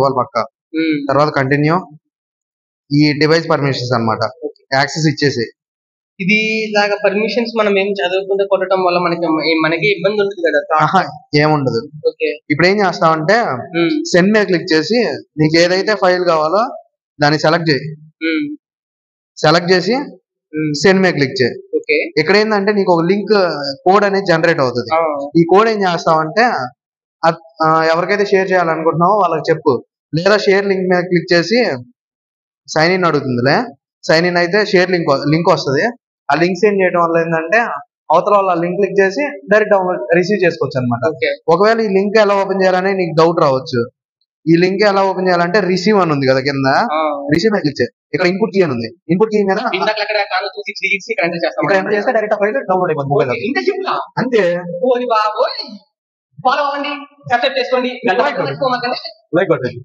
ఇవ్వాలి పక్క. తర్వాత కంటిన్యూ, ఈ డివైస్ పర్మిషన్స్ అన్నమాట, యాక్సెస్ ఇచ్చేసి. ఇది ఇలాగా పర్మిషన్స్ మనం ఏం చదవకుండా కొట్టడం వల్ల మనకి ఇబ్బంది ఉంటుంది కదా? ఏముండదు. ఇప్పుడు ఏం చేస్తావంటే సెండ్ మీద క్లిక్ చేసి నీకు ఏదైతే ఫైల్ కావాలో దాన్ని సెలెక్ట్ చేయి. సెలెక్ట్ చేసి సెండ్ మీద క్లిక్ చేయి. ఇక్కడ ఏంటంటే నీకు ఒక లింక్ కోడ్ అనేది జనరేట్ అవుతుంది. ఈ కోడ్ ఏం చేస్తావంటే ఎవరికైతే షేర్ చేయాలనుకుంటున్నావో వాళ్ళకి చెప్పు, లేదా షేర్ లింక్ మీద క్లిక్ చేసి సైన్ ఇన్ అడుగుతుందిలే, సైన్ ఇన్ అయితే షేర్ లింక్ వస్తుంది. ఆ లింక్ సెండ్ చేయడం వల్ల ఏంటంటే అవతల వాళ్ళ లింక్ క్లిక్ చేసి డైరెక్ట్ డౌన్లోడ్ రిసీవ్ చేసుకోవచ్చు అనమాట. ఒకవేళ ఈ లింక్ ఎలా ఓపెన్ చేయాలని నీకు డౌట్ రావచ్చు. ఈ లింక్ ఎలా ఓపెన్ చేయాలంటే రిసీవ్ అని ఉంది కదా కింద, రిసీవ్ మీద క్లిక్ చేయి. ఇక్కడ ఇన్పుట్ కీ అని ఉంది, ఇన్పుట్ కీ మీద చేస్తే డైరెక్ట్ ఫైల్ డౌన్లోడ్ అయిపోతుంది మొబైల్. అంతే. ఫాలో అవ్వండి, సబ్స్క్రైబ్ చేసుకోండి, లైక్ కొట్టండి.